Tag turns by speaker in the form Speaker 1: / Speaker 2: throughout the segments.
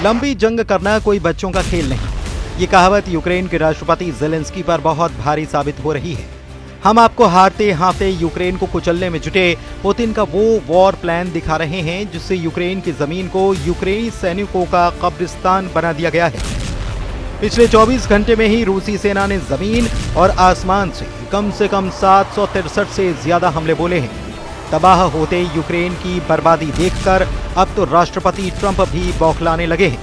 Speaker 1: लंबी जंग करना कोई बच्चों का खेल नहीं। ये कहावत यूक्रेन के राष्ट्रपति ज़ेलेंस्की पर बहुत भारी साबित हो रही है। हम आपको हारते हारते यूक्रेन को कुचलने में जुटे पुतिन का वो वॉर प्लान दिखा रहे हैं जिससे यूक्रेन की जमीन को यूक्रेनी सैनिकों का कब्रिस्तान बना दिया गया है। पिछले 24 घंटे में ही रूसी सेना ने जमीन और आसमान से कम 763 से ज्यादा हमले बोले हैं। तबाह होते यूक्रेन की बर्बादी देखकर अब तो राष्ट्रपति ट्रंप भी बौखलाने लगे हैं।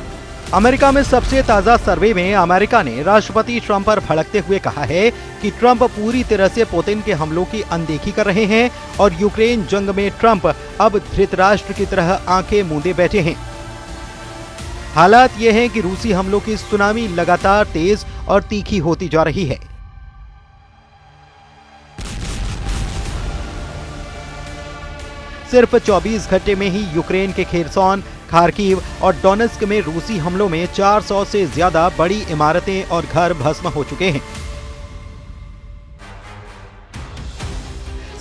Speaker 1: अमेरिका में सबसे ताजा सर्वे में अमेरिका ने राष्ट्रपति ट्रंप पर भड़कते हुए कहा है कि ट्रंप पूरी तरह से पुतिन के हमलों की अनदेखी कर रहे हैं और यूक्रेन जंग में ट्रंप अब धृतराष्ट्र की तरह आंखें मूंदे बैठे हैं। हालात ये हैं कि रूसी हमलों की सुनामी लगातार तेज और तीखी होती जा रही है। सिर्फ 24 घंटे में ही यूक्रेन के खेरसॉन, खार्किव और डोनेत्स्क में रूसी हमलों में 400 से ज्यादा बड़ी इमारतें और घर भस्म हो चुके हैं।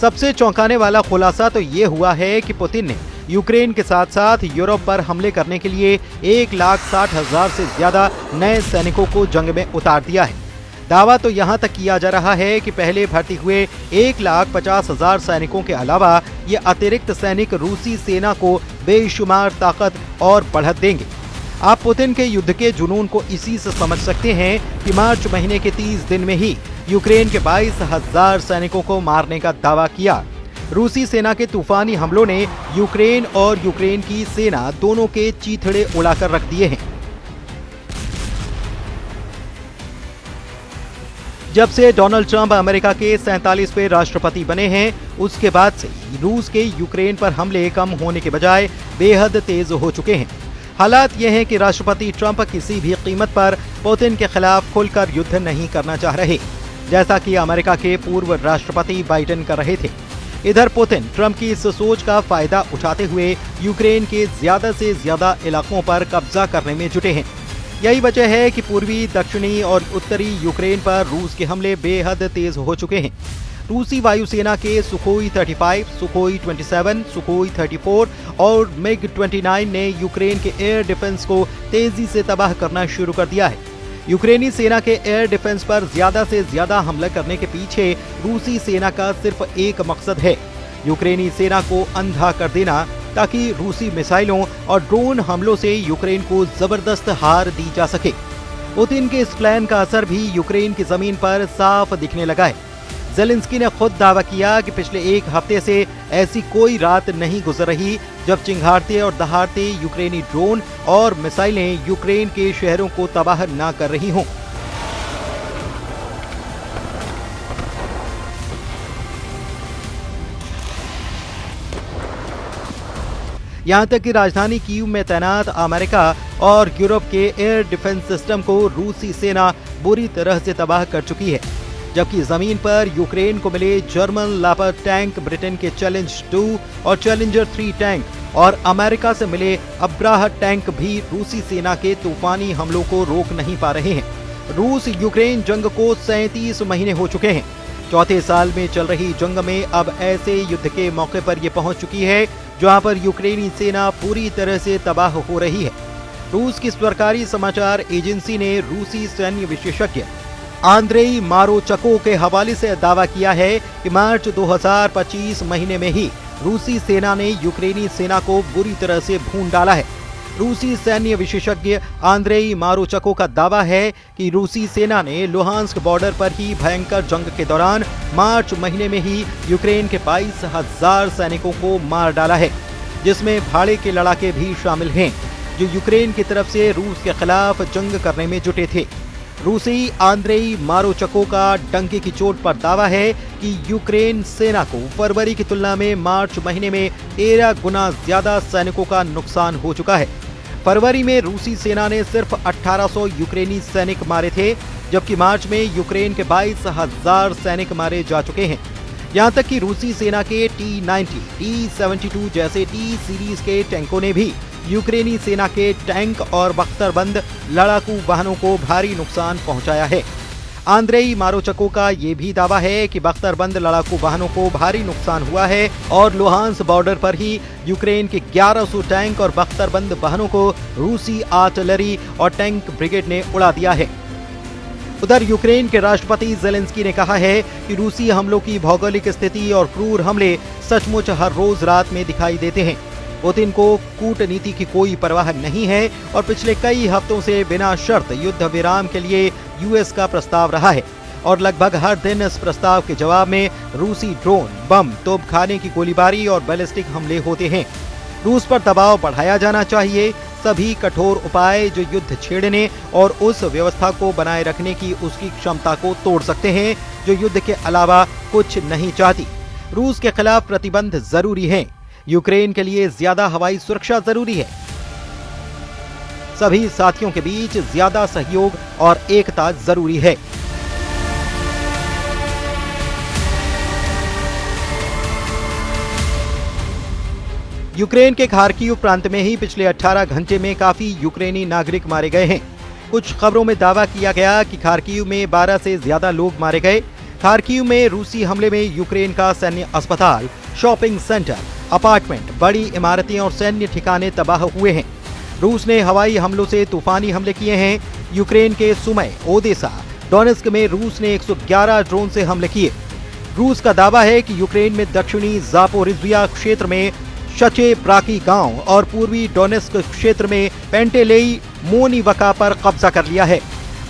Speaker 1: सबसे चौंकाने वाला खुलासा तो ये हुआ है कि पुतिन ने यूक्रेन के साथ साथ यूरोप पर हमले करने के लिए 1,60,000 से ज्यादा नए सैनिकों को जंग में उतार दिया है। दावा तो यहां तक किया जा रहा है कि पहले भर्ती हुए 1,50,000 सैनिकों के अलावा ये अतिरिक्त सैनिक रूसी सेना को बेशुमार ताकत और बढ़त देंगे। आप पुतिन के युद्ध के जुनून को इसी से समझ सकते हैं कि मार्च महीने के 30 दिन में ही यूक्रेन के 22,000 सैनिकों को मारने का दावा किया। रूसी सेना के तूफानी हमलों ने यूक्रेन और यूक्रेन की सेना दोनों के चीथड़े उड़ाकर रख दिए हैं। जब से डोनाल्ड ट्रंप अमेरिका के 47वें राष्ट्रपति बने हैं, उसके बाद से रूस के यूक्रेन पर हमले कम होने के बजाय बेहद तेज हो चुके हैं। हालात ये हैं कि राष्ट्रपति ट्रंप किसी भी कीमत पर पुतिन के खिलाफ खुलकर युद्ध नहीं करना चाह रहे, जैसा कि अमेरिका के पूर्व राष्ट्रपति बाइडेन कर रहे थे। इधर पुतिन ट्रंप की इस सोच का फायदा उठाते हुए यूक्रेन के ज्यादा से ज्यादा इलाकों पर कब्जा करने में जुटे हैं। यही वजह है कि पूर्वी, दक्षिणी और उत्तरी यूक्रेन पर रूस के हमले बेहद तेज हो चुके हैं। रूसी वायुसेना के सुखोई 35, सुखोई 27, सुखोई 34 और मिग 29 ने यूक्रेन के एयर डिफेंस को तेजी से तबाह करना शुरू कर दिया है। यूक्रेनी सेना के एयर डिफेंस पर ज्यादा से ज्यादा हमला करने के पीछे रूसी सेना का सिर्फ एक मकसद है, यूक्रेनी सेना को अंधा कर देना, ताकि रूसी मिसाइलों और ड्रोन हमलों से यूक्रेन को जबरदस्त हार दी जा सके। पुतिन के इस प्लान का असर भी यूक्रेन की जमीन पर साफ दिखने लगा है। ज़ेलेंस्की ने खुद दावा किया कि पिछले एक हफ्ते से ऐसी कोई रात नहीं गुजर रही जब चिंघाड़ते और दहाड़ते यूक्रेनी ड्रोन और मिसाइलें यूक्रेन के शहरों को तबाह ना कर रही हों। यहां तक कि राजधानी कीव में तैनात अमेरिका और यूरोप के एयर डिफेंस सिस्टम को रूसी सेना बुरी तरह से तबाह कर चुकी है, जबकि जमीन पर यूक्रेन को मिले जर्मन लेपर्ड टैंक, ब्रिटेन के चैलेंज 2 और चैलेंजर 3 टैंक और अमेरिका से मिले अब्राहम टैंक भी रूसी सेना के तूफानी हमलों को रोक नहीं पा रहे हैं। रूस यूक्रेन जंग को 37 महीने हो चुके हैं। चौथे साल में चल रही जंग में अब ऐसे युद्ध के मौके पर ये पहुंच चुकी है जहां पर यूक्रेनी सेना पूरी तरह से तबाह हो रही है। रूस की सरकारी समाचार एजेंसी ने रूसी सैन्य विशेषज्ञ आंद्रेई मारोचको के हवाले से दावा किया है कि मार्च 2025 महीने में ही रूसी सेना ने यूक्रेनी सेना को बुरी तरह से भून डाला है। रूसी सैन्य विशेषज्ञ आंद्रेई मारोचको का दावा है कि रूसी सेना ने लुहांस्क बॉर्डर पर ही भयंकर जंग के दौरान मार्च महीने में ही यूक्रेन के 22,000 सैनिकों को मार डाला है, जिसमें भाड़े के लड़ाके भी शामिल हैं, जो यूक्रेन की तरफ से रूस के खिलाफ जंग करने में जुटे थे। रूसी आंद्रेई मारोचको का डंके की चोट पर दावा है कि यूक्रेन सेना को फरवरी की तुलना में मार्च महीने में 13 गुना ज्यादा सैनिकों का नुकसान हो चुका है। फरवरी में रूसी सेना ने सिर्फ 1800 यूक्रेनी सैनिक मारे थे, जबकि मार्च में यूक्रेन के 22,000 सैनिक मारे जा चुके हैं। यहां तक कि रूसी सेना के T-90, T-72 जैसे T सीरीज के टैंकों ने भी यूक्रेनी सेना के टैंक और बख्तरबंद लड़ाकू वाहनों को भारी नुकसान पहुंचाया है। आंद्रेई मारोचको का ये भी दावा है कि बख्तरबंद लड़ाकू वाहनों को भारी नुकसान हुआ है और लुहांस बॉर्डर पर ही यूक्रेन के 1100 टैंक और बख्तरबंद वाहनों को रूसी आर्टिलरी और टैंक ब्रिगेड ने उड़ा दिया है। उधर यूक्रेन के राष्ट्रपति जेलेंस्की ने कहा है कि रूसी हमलों की भौगोलिक स्थिति और क्रूर हमले सचमुच हर रोज रात में दिखाई देते हैं। पुतिन को कूटनीति की कोई परवाह नहीं है और पिछले कई हफ्तों से बिना शर्त युद्ध विराम के लिए यूएस का प्रस्ताव रहा है और लगभग हर दिन इस प्रस्ताव के जवाब में रूसी ड्रोन, बम, तोपखाने की गोलीबारी और बैलिस्टिक हमले होते हैं। रूस पर दबाव बढ़ाया जाना चाहिए। सभी कठोर उपाय जो युद्ध छेड़ने और उस व्यवस्था को बनाए रखने की उसकी क्षमता को तोड़ सकते हैं जो युद्ध के अलावा कुछ नहीं चाहती। रूस के खिलाफ प्रतिबंध जरूरी है। यूक्रेन के लिए ज्यादा हवाई सुरक्षा जरूरी है। सभी साथियों के बीच ज्यादा सहयोग और एकता जरूरी है। यूक्रेन के खार्किव प्रांत में ही पिछले 18 घंटे में काफी यूक्रेनी नागरिक मारे गए हैं। कुछ खबरों में दावा किया गया कि खार्किव में 12 से ज्यादा लोग मारे गए। खार्किव में रूसी हमले में यूक्रेन का सैन्य अस्पताल, शॉपिंग सेंटर, अपार्टमेंट, बड़ी इमारतें और सैन्य ठिकाने तबाह हुए हैं। रूस ने हवाई हमलों से तूफानी हमले किए हैं। यूक्रेन के सुमय, ओदेसा, डोनेस्क में रूस ने 111 ड्रोन से हमले किए। रूस का दावा है कि यूक्रेन में दक्षिणी जापोरिजिया क्षेत्र में शचे ब्राकी गांव और पूर्वी डोनेस्क क्षेत्र में पेंटेलेई मोनिवका पर कब्जा कर लिया है।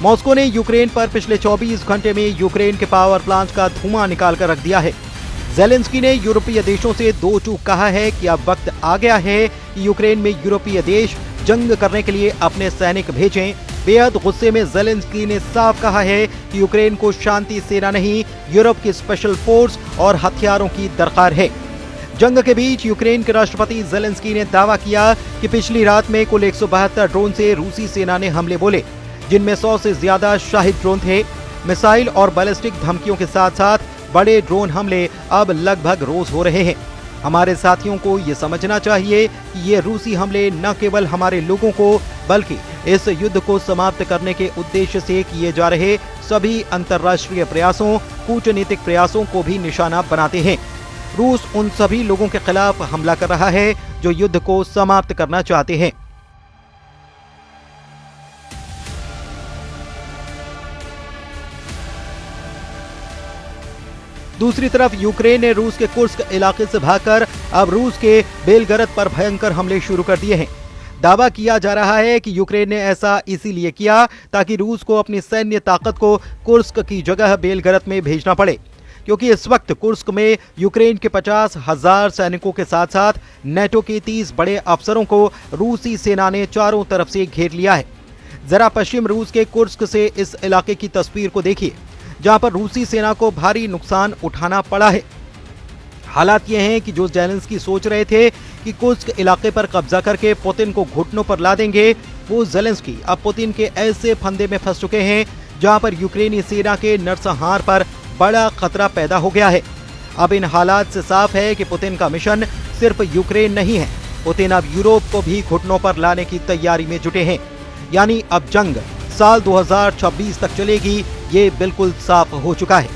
Speaker 1: मॉस्को ने यूक्रेन पर पिछले 24 घंटे में यूक्रेन के पावर प्लांट का धुआं निकाल कर रख दिया है। जेलेंस्की ने यूरोपीय देशों से दो टूक कहा है कि अब वक्त आ गया है कि यूक्रेन में यूरोपीय देश जंग करने के लिए अपने सैनिक भेजें। बेहद गुस्से में जेलेंस्की ने साफ कहा है कि यूक्रेन को शांति सेना नहीं, यूरोप की स्पेशल फोर्स और हथियारों की दरकार है। जंग के बीच यूक्रेन के राष्ट्रपति जेलेंस्की ने दावा किया कि पिछली रात में कुल 172 ड्रोन से रूसी सेना ने हमले बोले, जिनमें 100 से ज्यादा शाहिद ड्रोन थे। मिसाइल और बैलिस्टिक धमकियों के साथ साथ बड़े ड्रोन हमले अब लगभग रोज हो रहे हैं। हमारे साथियों को ये समझना चाहिए कि ये रूसी हमले न केवल हमारे लोगों को बल्कि इस युद्ध को समाप्त करने के उद्देश्य से किए जा रहे सभी अंतर्राष्ट्रीय प्रयासों, कूटनीतिक प्रयासों को भी निशाना बनाते हैं। रूस उन सभी लोगों के खिलाफ हमला कर रहा है जो युद्ध को समाप्त करना चाहते हैं। दूसरी तरफ यूक्रेन ने रूस के कुर्स्क इलाके से भागकर अब रूस के बेलगरद पर भयंकर हमले शुरू कर दिए हैं। दावा किया जा रहा है कि यूक्रेन ने ऐसा इसीलिए किया ताकि रूस को अपनी सैन्य ताकत को कुर्स्क की जगह बेलगरद में भेजना पड़े, क्योंकि इस वक्त कुर्स्क में यूक्रेन के 50,000 सैनिकों के साथ साथ नेटो के 30 बड़े अफसरों को रूसी सेना ने चारों तरफ से घेर लिया है। जरा पश्चिम रूस के कुर्स्क से इस इलाके की तस्वीर को देखिए, जहां पर रूसी सेना को भारी नुकसान उठाना पड़ा है। हालात ये हैं कि जो जेलेंस्की सोच रहे थे कि कुर्स्क इलाके पर कब्जा करके पुतिन को घुटनों पर ला देंगे, वो जेलेंस्की अब पुतिन के ऐसे फंदे में फंस चुके हैं जहां पर यूक्रेनी सेना के नरसंहार पर बड़ा खतरा पैदा हो गया है। अब इन हालात से साफ है कि पुतिन का मिशन सिर्फ यूक्रेन नहीं है, पुतिन अब यूरोप को भी घुटनों पर लाने की तैयारी में जुटे हैं। यानी अब जंग साल 2026 तक चलेगी, ये बिल्कुल साफ हो चुका है।